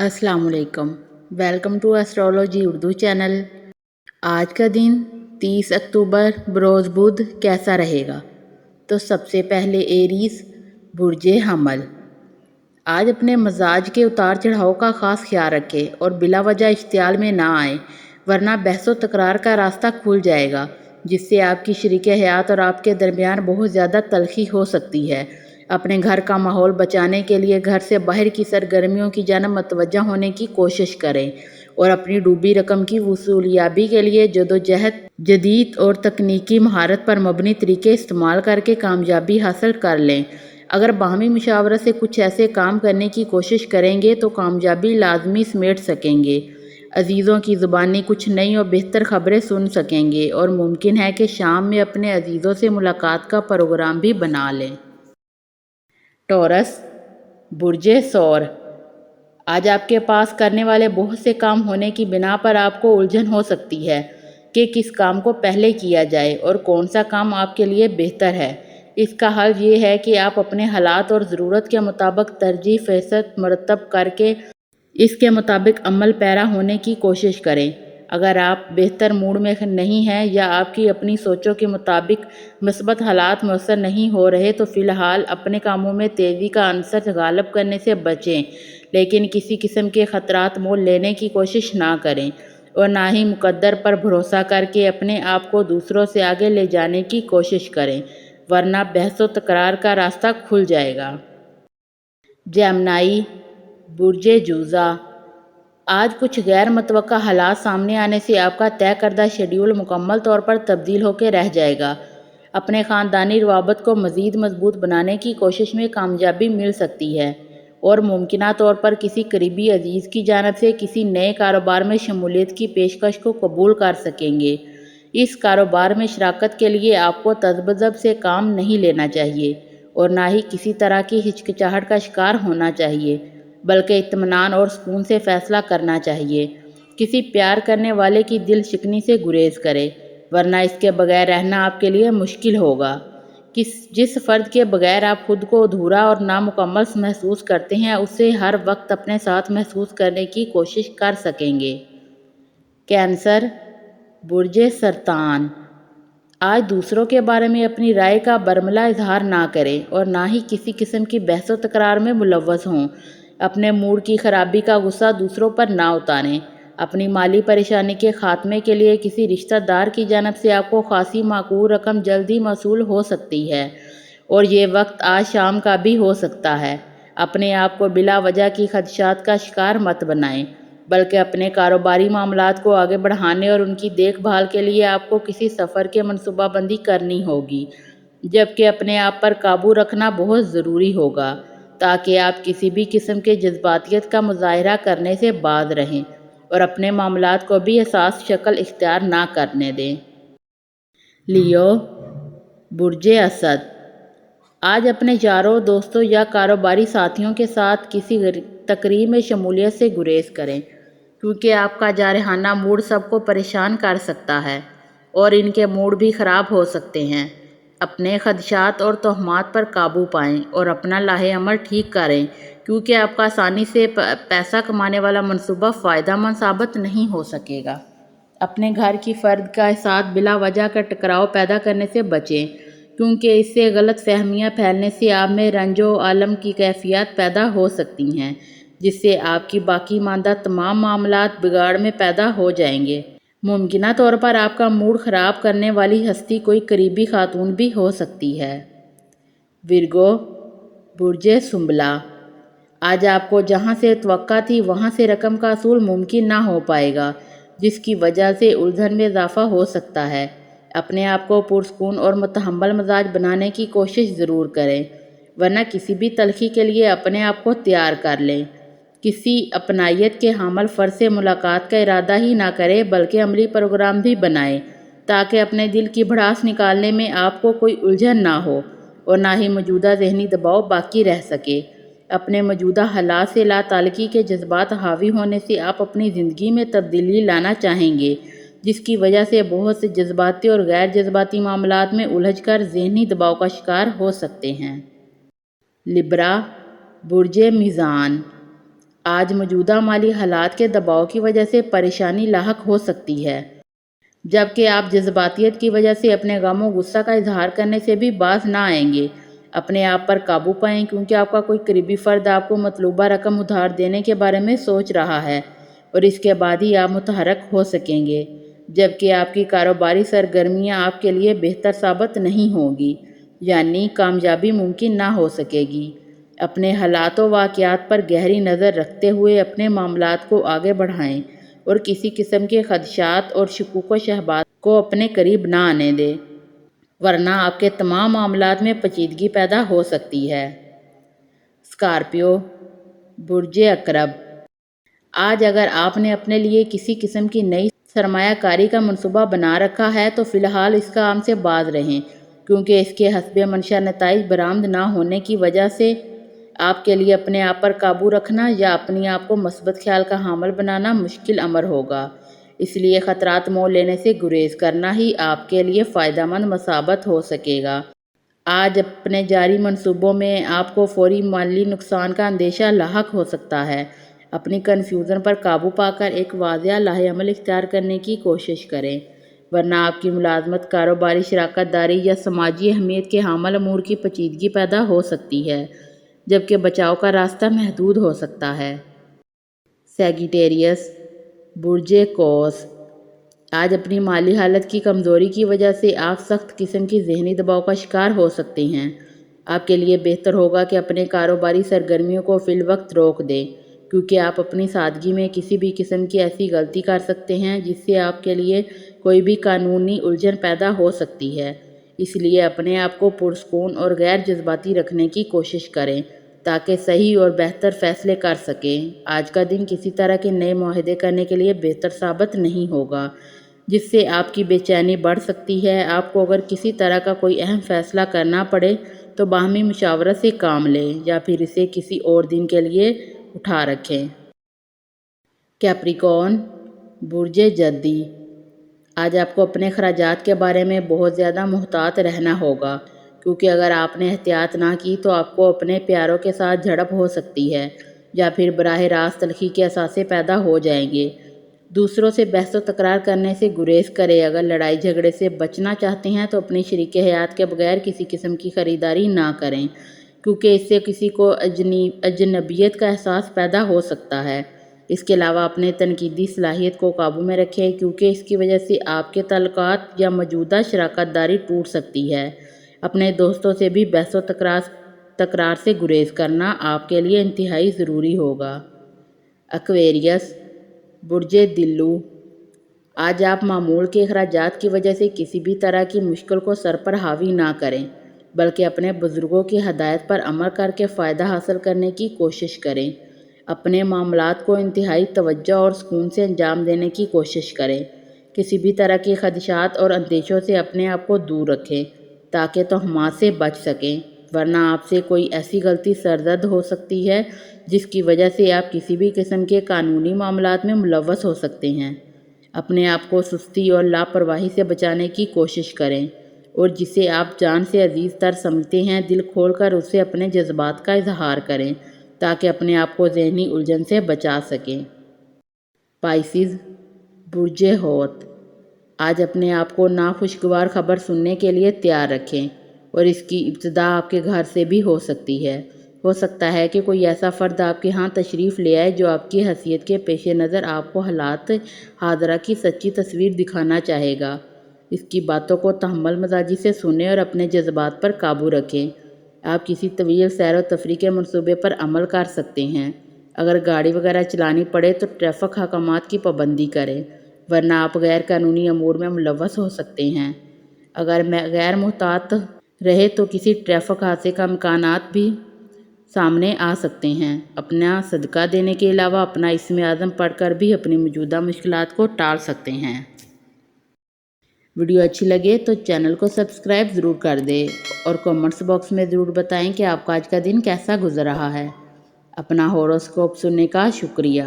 अस्सलाम वालेकुम। Welcome to astrology Urdu channel. आज का दिन 30 अक्टूबर बरोज़ बुध कैसा रहेगा? तो सबसे पहले एरीज़ बुर्जे हमल। आज अपने मजाज के उतार चढ़ाव का ख़ास ख्याल रखें और बिला वजह इश्तियाल में ना आए, वरना बहस व तकरार का रास्ता खुल जाएगा, जिससे आपकी शरीक हयात और आपके दरमियान बहुत ज़्यादा तलखी हो सकती है। अपने घर का माहौल बचाने के लिए घर से बाहर की सरगर्मियों की जानब मतवज्जा होने की कोशिश करें और अपनी डूबी रकम की वसूलियाबी के लिए जदोजहद जदीद और तकनीकी महारत पर मबनी तरीके इस्तेमाल करके कामयाबी हासिल कर लें। अगर बाहमी मुशावरत से कुछ ऐसे काम करने की कोशिश करेंगे तो कामयाबी लाजमी समेट सकेंगे। अजीज़ों की ज़ुबानी कुछ नई और बेहतर ख़बरें सुन सकेंगे और मुमकिन है कि शाम में अपने अजीज़ों से मुलाकात का प्रोग्राम भी बना लें। टॉरस बुर्जे सौर। आज आपके पास करने वाले बहुत से काम होने की बिना पर आपको उलझन हो सकती है कि किस काम को पहले किया जाए और कौन सा काम आपके लिए बेहतर है। इसका हल ये है कि आप अपने हालात और ज़रूरत के मुताबिक तरजीह फ़ैसद मरतब करके इसके मुताबिक अमल पैरा होने की कोशिश करें। अगर आप बेहतर मूड में नहीं हैं या आपकी अपनी सोचों के मुताबिक मुस्बत हालात मुयस्सर नहीं हो रहे तो फ़िलहाल अपने कामों में तेज़ी का अंसर गालब करने से बचें, लेकिन किसी किस्म के ख़तरात मोल लेने की कोशिश ना करें और ना ही मुकद्दर पर भरोसा करके अपने आप को दूसरों से आगे ले जाने की कोशिश करें, वरना बहस व तकरार का रास्ता खुल जाएगा। जेमिनी बुर्जे जूज़ा। आज कुछ गैर मुतवक्का हालात सामने आने से आपका तय करदा शेड्यूल मुकम्मल तौर पर तब्दील होकर रह जाएगा। अपने ख़ानदानी रवाबत को मज़ीद मजबूत बनाने की कोशिश में कामयाबी मिल सकती है और मुमकिना तौर पर किसी करीबी अजीज़ की जानब से किसी नए कारोबार में शमूलियत की पेशकश को कबूल कर सकेंगे। इस कारोबार में शराकत के लिए आपको तजब्ज़ब से काम नहीं लेना चाहिए और ना ही किसी तरह की हिचकिचाहट का शिकार होना चाहिए, बल्कि इत्मीनान और सुकून से फ़ैसला करना चाहिए। किसी प्यार करने वाले की दिल शिकनी से गुरेज करें, वरना इसके बगैर रहना आपके लिए मुश्किल होगा। जिस फ़र्द के बगैर आप खुद को अधूरा और नामुकम्मल महसूस करते हैं, उससे हर वक्त अपने साथ महसूस करने की कोशिश कर सकेंगे। कैंसर बुर्जे सरतान। आज दूसरों के बारे में अपनी राय का बरमला इजहार ना करें और ना ही किसी किस्म की बहस व तकरार में मुलव्वस हों। अपने मूड की खराबी का गुस्सा दूसरों पर ना उतारें। अपनी माली परेशानी के खात्मे के लिए किसी रिश्तेदार की जानब से आपको खासी माकूल रकम जल्दी मौसूल हो सकती है और ये वक्त आज शाम का भी हो सकता है। अपने आप को बिला वजह की खदशात का शिकार मत बनाएं, बल्कि अपने कारोबारी मामलात को आगे बढ़ाने और उनकी देखभाल के लिए आपको किसी सफ़र के मनसूबाबंदी करनी होगी, जबकि अपने आप पर काबू रखना बहुत ज़रूरी होगा ताकि आप किसी भी किस्म के जज्बातियत का मुजाहरा करने से बाज रहें और अपने मामलात को भी एहसास शक्ल इख्तियार ना करने दें। लियो बुर्जे असद। आज अपने यारों, दोस्तों या कारोबारी साथियों के साथ किसी तकरीब में शमूलियत से गुरेज करें, क्योंकि आपका जारहाना मूड सबको परेशान कर सकता है और इनके मूड भी ख़राब हो सकते हैं। अपने खदशात और तोहमात पर काबू पाएं और अपना लाहे अमल ठीक करें, क्योंकि आपका आसानी से पैसा कमाने वाला मंसूबा फ़ायदेमंद साबित नहीं हो सकेगा। अपने घर की फ़र्द का साथ बिला वजह का टकराव पैदा करने से बचें, क्योंकि इससे गलत फहमियाँ फैलने से आप में रंजो आलम की कैफियत पैदा हो सकती हैं, जिससे आपकी बाकी मानदा तमाम मामलात बिगाड़ में पैदा हो जाएंगे। मुमकिना तौर पर आपका मूड ख़राब करने वाली हस्ती कोई करीबी खातून भी हो सकती है। विर्गो बुर्जे सुंबला। आज आपको जहां से तवक्का थी वहां से रकम का असूल मुमकिन ना हो पाएगा, जिसकी वजह से उलझन में इजाफा हो सकता है। अपने आप को पुरसकून और मुतहम्मल मिजाज बनाने की कोशिश ज़रूर करें, वरना किसी भी तलखी के लिए अपने आप को तैयार कर लें। किसी अपनायत के हामल फ़र्द से मुलाकात का इरादा ही ना करें, बल्कि अमली प्रोग्राम भी बनाएं, ताकि अपने दिल की भड़ास निकालने में आपको कोई उलझन ना हो और ना ही मौजूदा जहनी दबाव बाकी रह सके। अपने मौजूदा हालात से लाताल्लुकी के जज्बात हावी होने से आप अपनी ज़िंदगी में तब्दीली लाना चाहेंगे, जिसकी वजह से बहुत से जज्बाती और गैर जज्बाती मामलात में उलझकर ज़हनी दबाव का शिकार हो सकते हैं। लिब्रा बुर्जे मीज़ान। آج موجودہ مالی حالات کے دباؤ کی وجہ سے پریشانی لاحق ہو سکتی ہے، جبکہ آپ جذباتیت کی وجہ سے اپنے غم و غصہ کا اظہار کرنے سے بھی باز نہ آئیں گے۔ اپنے آپ پر قابو پائیں، کیونکہ آپ کا کوئی قریبی فرد آپ کو مطلوبہ رقم ادھار دینے کے بارے میں سوچ رہا ہے اور اس کے بعد ہی آپ متحرک ہو سکیں گے، جبکہ آپ کی کاروباری سرگرمیاں آپ کے لیے بہتر ثابت نہیں ہوں گی، یعنی کامیابی ممکن نہ ہو سکے گی۔ اپنے حالات و واقعات پر گہری نظر رکھتے ہوئے اپنے معاملات کو آگے بڑھائیں اور کسی قسم کے خدشات اور شکوک و شبہات کو اپنے قریب نہ آنے دیں، ورنہ آپ کے تمام معاملات میں پیچیدگی پیدا ہو سکتی ہے۔ اسکارپیو، برج عقرب۔ آج اگر آپ نے اپنے لیے کسی قسم کی نئی سرمایہ کاری کا منصوبہ بنا رکھا ہے تو فی الحال اس کام سے باز رہیں، کیونکہ اس کے حسب منشا نتائج برآمد نہ ہونے کی وجہ سے آپ کے لیے اپنے آپ پر قابو رکھنا یا اپنے آپ کو مثبت خیال کا حامل بنانا مشکل امر ہوگا۔ اس لیے خطرات مول لینے سے گریز کرنا ہی آپ کے لیے فائدہ مند ثابت ہو سکے گا۔ آج اپنے جاری منصوبوں میں آپ کو فوری مالی نقصان کا اندیشہ لاحق ہو سکتا ہے۔ اپنی کنفیوژن پر قابو پا کر ایک واضح لاہ عمل اختیار کرنے کی کوشش کریں، ورنہ آپ کی ملازمت، کاروباری شراکت داری یا سماجی اہمیت کے حامل امور کی پیچیدگی پیدا ہو سکتی ہے، جبکہ بچاؤ کا راستہ محدود ہو سکتا ہے۔ سیجیٹیریس، برج قوس۔ آج اپنی مالی حالت کی کمزوری کی وجہ سے آپ سخت قسم کی ذہنی دباؤ کا شکار ہو سکتے ہیں۔ آپ کے لیے بہتر ہوگا کہ اپنے کاروباری سرگرمیوں کو فی الوقت روک دیں، کیونکہ آپ اپنی سادگی میں کسی بھی قسم کی ایسی غلطی کر سکتے ہیں جس سے آپ کے لیے کوئی بھی قانونی الجھن پیدا ہو سکتی ہے۔ اس لیے اپنے آپ کو پرسکون اور غیر جذباتی رکھنے کی کوشش کریں تاکہ صحیح اور بہتر فیصلے کر سکیں۔ آج کا دن کسی طرح کے نئے معاہدے کرنے کے لیے بہتر ثابت نہیں ہوگا، جس سے آپ کی بے چینی بڑھ سکتی ہے۔ آپ کو اگر کسی طرح کا کوئی اہم فیصلہ کرنا پڑے تو باہمی مشاورت سے کام لیں یا پھر اسے کسی اور دن کے لیے اٹھا رکھیں۔ کیپریکارن، برج جدی۔ آج آپ کو اپنے اخراجات کے بارے میں بہت زیادہ محتاط رہنا ہوگا، کیونکہ اگر آپ نے احتیاط نہ کی تو آپ کو اپنے پیاروں کے ساتھ جھڑپ ہو سکتی ہے یا پھر براہ راست تلخی کے اثاثے پیدا ہو جائیں گے۔ دوسروں سے بحث و تکرار کرنے سے گریز کریں۔ اگر لڑائی جھگڑے سے بچنا چاہتے ہیں تو اپنی شریک حیات کے بغیر کسی قسم کی خریداری نہ کریں، کیونکہ اس سے کسی کو اجنبیت کا احساس پیدا ہو سکتا ہے۔ اس کے علاوہ اپنے تنقیدی صلاحیت کو قابو میں رکھیں، کیونکہ اس کی وجہ سے آپ کے تعلقات یا موجودہ شراکت داری ٹوٹ سکتی ہے۔ اپنے دوستوں سے بھی بحث و تکرار سے گریز کرنا آپ کے لیے انتہائی ضروری ہوگا۔ ایکویریس، برج دلو۔ آج آپ معمول کے اخراجات کی وجہ سے کسی بھی طرح کی مشکل کو سر پر حاوی نہ کریں، بلکہ اپنے بزرگوں کی ہدایت پر عمل کر کے فائدہ حاصل کرنے کی کوشش کریں۔ اپنے معاملات کو انتہائی توجہ اور سکون سے انجام دینے کی کوشش کریں۔ کسی بھی طرح کے خدشات اور اندیشوں سے اپنے آپ کو دور رکھیں تاکہ توہمات سے بچ سکیں، ورنہ آپ سے کوئی ایسی غلطی سرزد ہو سکتی ہے جس کی وجہ سے آپ کسی بھی قسم کے قانونی معاملات میں ملوث ہو سکتے ہیں۔ اپنے آپ کو سستی اور لاپرواہی سے بچانے کی کوشش کریں اور جسے آپ جان سے عزیز تر سمجھتے ہیں دل کھول کر اس سے اپنے جذبات کا اظہار کریں تاکہ اپنے آپ کو ذہنی الجھن سے بچا سکیں۔ پائسز، برج حوت۔ آج اپنے آپ کو ناخوشگوار خبر سننے کے لیے تیار رکھیں اور اس کی ابتدا آپ کے گھر سے بھی ہو سکتی ہے۔ ہو سکتا ہے کہ کوئی ایسا فرد آپ کے ہاں تشریف لے آئے جو آپ کی حیثیت کے پیش نظر آپ کو حالات حاضرہ کی سچی تصویر دکھانا چاہے گا۔ اس کی باتوں کو تحمل مزاجی سے سنیں اور اپنے جذبات پر قابو رکھیں۔ آپ کسی طویل سیر و تفریح کے منصوبے پر عمل کر سکتے ہیں۔ اگر گاڑی وغیرہ چلانی پڑے تو ٹریفک احکامات کی پابندی کریں، ورنہ آپ غیر قانونی امور میں ملوث ہو سکتے ہیں۔ اگر غیر محتاط رہے تو کسی ٹریفک حادثے کا امکانات بھی سامنے آ سکتے ہیں۔ اپنا صدقہ دینے کے علاوہ اپنا اسم اعظم پڑھ کر بھی اپنی موجودہ مشکلات کو ٹال سکتے ہیں۔ ویڈیو اچھی لگے تو چینل کو سبسکرائب ضرور کر دیں اور کامنٹس باکس میں ضرور بتائیں کہ آپ کا آج کا دن کیسا گزر رہا ہے۔ اپنا ہوروسکوپ سننے کا شکریہ۔